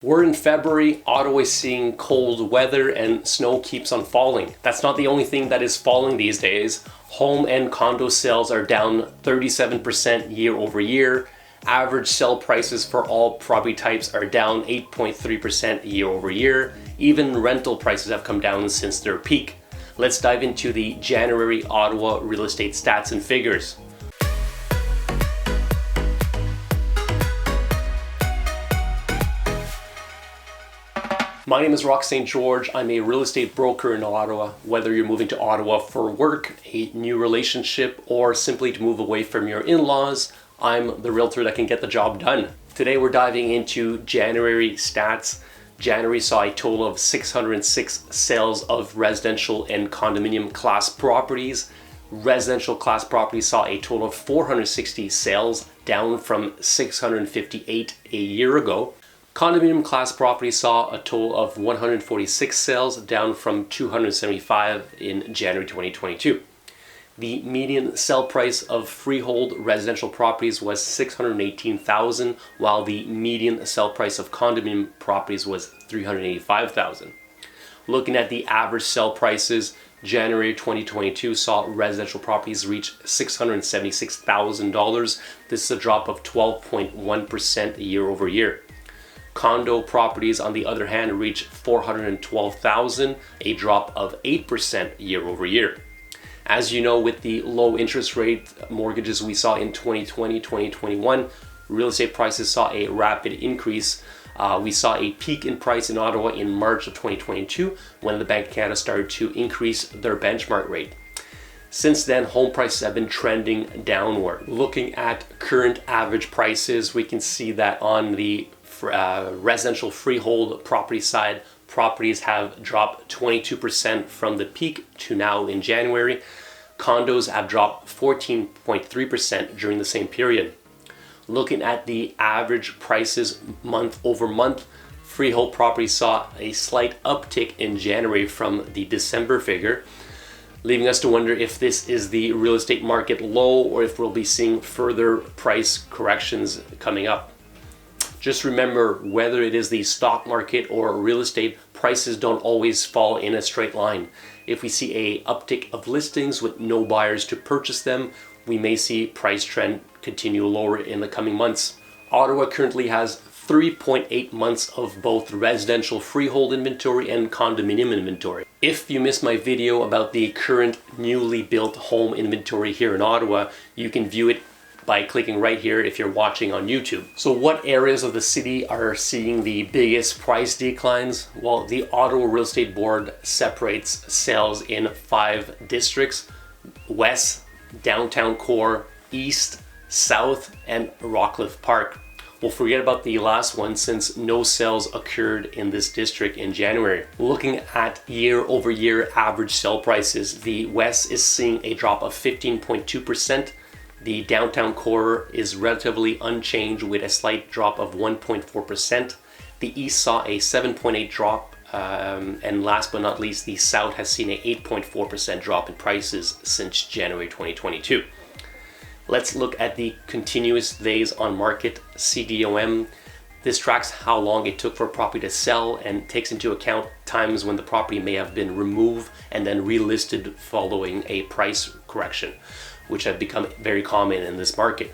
We're in February, Ottawa is seeing cold weather and snow keeps on falling. That's not the only thing that is falling these days. Home and condo sales are down 37% year over year. Average sell prices for all property types are down 8.3% year over year. Even rental prices have come down since their peak. Let's dive into the January Ottawa real estate stats and figures. My name is Roch St-Georges. I'm a real estate broker in Ottawa. Whether you're moving to Ottawa for work, a new relationship, or simply to move away from your in-laws, I'm the realtor that can get the job done. Today we're diving into January stats. January saw a total of 606 sales of residential and condominium class properties. Residential class properties saw a total of 460 sales, down from 658 a year ago. Condominium class properties saw a total of 146 sales, down from 275 in January 2022. The median sell price of freehold residential properties was $618,000, while the median sell price of condominium properties was $385,000. Looking at the average sell prices, January 2022 saw residential properties reach $676,000. This is a drop of 12.1% year over year. Condo properties, on the other hand, reached $412,000, a drop of 8% year over year. As you know, with the low interest rate mortgages we saw in 2020, 2021, real estate prices saw a rapid increase. We saw a peak in price in Ottawa in March of 2022 when the Bank of Canada started to increase their benchmark rate. Since then, home prices have been trending downward. Looking at current average prices, we can see that on the residential freehold property side, properties have dropped 22% from the peak to now in January. Condos have dropped 14.3% during the same period. Looking at the average prices month over month, freehold properties saw a slight uptick in January from the December figure, leaving us to wonder if this is the real estate market low or if we'll be seeing further price corrections coming up. Just remember, whether it is the stock market or real estate, prices don't always fall in a straight line. If we see a uptick of listings with no buyers to purchase them, we may see price trend continue lower in the coming months. Ottawa currently has 3.8 months of both residential freehold inventory and condominium inventory. If you missed my video about the current newly built home inventory here in Ottawa, you can view it by clicking right here if you're watching on YouTube. So what areas of the city are seeing the biggest price declines? Well, the Ottawa Real Estate Board separates sales in 5 districts: West, Downtown Core, East, South, and Rockcliffe Park. We'll forget about the last one since no sales occurred in this district in January. Looking at year over year average sell prices, the West is seeing a drop of 15.2%. The downtown core is relatively unchanged with a slight drop of 1.4%. The east saw a 7.8 drop, and last but not least, the south has seen an 8.4% drop in prices since January 2022. Let's look at the continuous days on market, CDOM. This tracks how long it took for a property to sell and takes into account times when the property may have been removed and then relisted following a price correction, which have become very common in this market.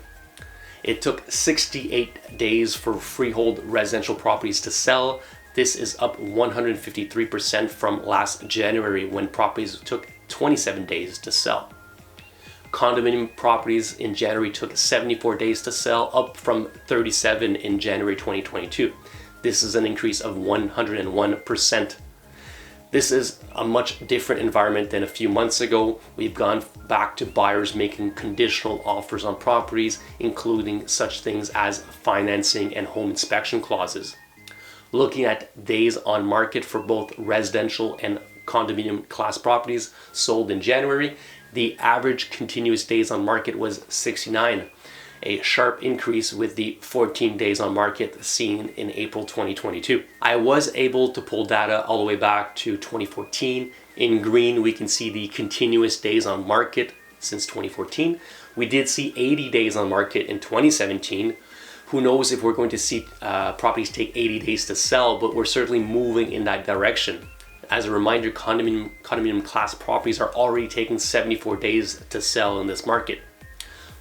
It took 68 days for freehold residential properties to sell. This is up 153% from last January when properties took 27 days to sell. Condominium properties in January took 74 days to sell, up from 37 in January 2022. This is an increase of 101%. This is a much different environment than a few months ago. We've gone back to buyers making conditional offers on properties, including such things as financing and home inspection clauses. Looking at days on market for both residential and condominium class properties sold in January, the average continuous days on market was 69, a sharp increase with the 14 days on market seen in April 2022. I was able to pull data all the way back to 2014. In green, we can see the continuous days on market since 2014. We did see 80 days on market in 2017. Who knows if we're going to see properties take 80 days to sell, but we're certainly moving in that direction. As a reminder, condominium class properties are already taking 74 days to sell in this market.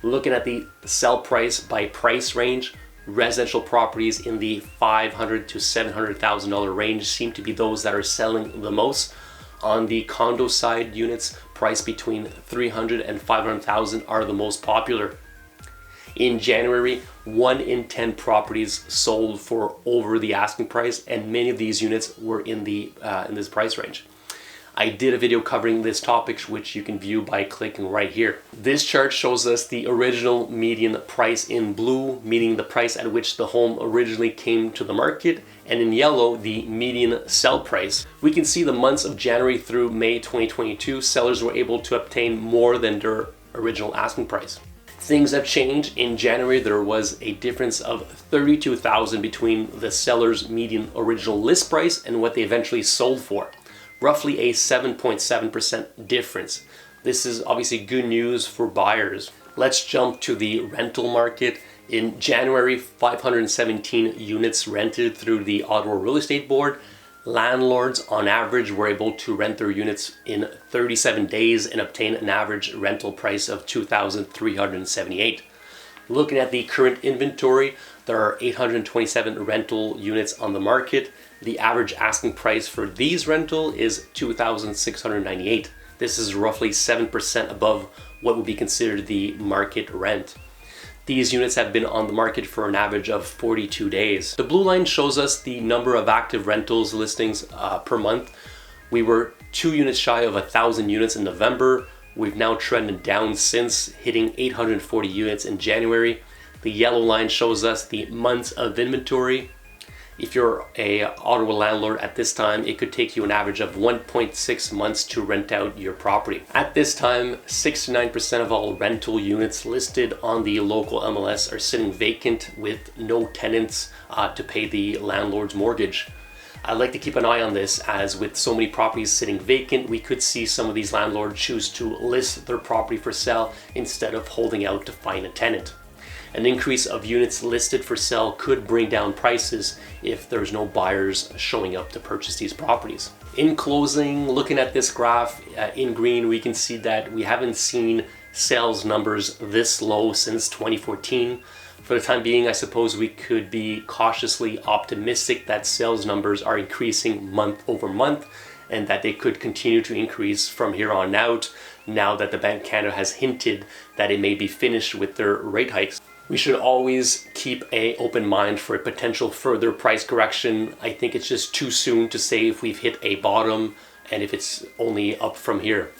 Looking at the sell price by price range, residential properties in the $500,000 to $700,000 range seem to be those that are selling the most. On the condo side, units priced between $300,000 and $500,000 are the most popular. In January, 1 in 10 properties sold for over the asking price, and many of these units were in this price range. I did a video covering this topic, which you can view by clicking right here. This chart shows us the original median price in blue, meaning the price at which the home originally came to the market, and in yellow, the median sell price. We can see the months of January through May 2022, sellers were able to obtain more than their original asking price. Things have changed. In January, there was a difference of $32,000 between the seller's median original list price and what they eventually sold for. Roughly a 7.7% difference. This is obviously good news for buyers. Let's jump to the rental market. In January, 517 units rented through the Ottawa Real Estate Board. Landlords on average were able to rent their units in 37 days and obtain an average rental price of $2,378. Looking at the current inventory, there are 827 rental units on the market. The average asking price for these rental is $2,698. This is roughly 7% above what would be considered the market rent. These units have been on the market for an average of 42 days. The blue line shows us the number of active rentals listings per month. We were 2 units shy of 1,000 units in November. We've now trended down since, hitting 840 units in January. The yellow line shows us the months of inventory. If you're a Ottawa landlord at this time, it could take you an average of 1.6 months to rent out your property. At this time, 69% of all rental units listed on the local MLS are sitting vacant with no tenants to pay the landlord's mortgage. I'd like to keep an eye on this, as with so many properties sitting vacant, we could see some of these landlords choose to list their property for sale instead of holding out to find a tenant. An increase of units listed for sale could bring down prices if there's no buyers showing up to purchase these properties. In closing, looking at this graph in green, we can see that we haven't seen sales numbers this low since 2014. For the time being, I suppose we could be cautiously optimistic that sales numbers are increasing month over month and that they could continue to increase from here on out, now that the Bank of Canada has hinted that it may be finished with their rate hikes. We should always keep an open mind for a potential further price correction. I think it's just too soon to say if we've hit a bottom and if it's only up from here.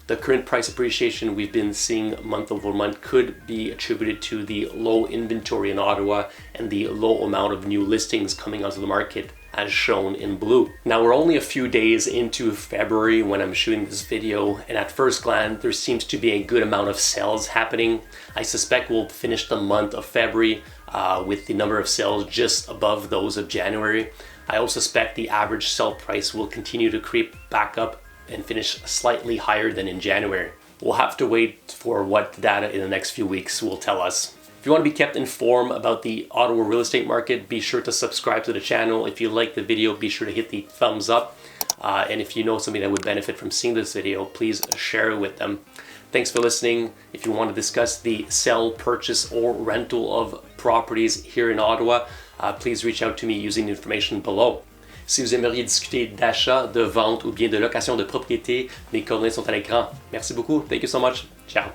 The current price appreciation we've been seeing month over month could be attributed to the low inventory in Ottawa and the low amount of new listings coming onto the market, as shown in blue. Now, we're only a few days into February when I'm shooting this video, and at first glance there seems to be a good amount of sales happening. I suspect we'll finish the month of February with the number of sales just above those of January. I also suspect the average sell price will continue to creep back up and finish slightly higher than in January. We'll have to wait for what the data in the next few weeks will tell us. If you want to be kept informed about the Ottawa real estate market, be sure to subscribe to the channel. If you like the video, be sure to hit the thumbs up. And if you know somebody that would benefit from seeing this video, please share it with them. Thanks for listening. If you want to discuss the sell, purchase, or rental of properties here in Ottawa, please reach out to me using the information below. Si vous aimeriez discuter d'achat, de vente ou bien de location de propriété, mes coordonnées sont à l'écran. Merci beaucoup. Thank you so much. Ciao.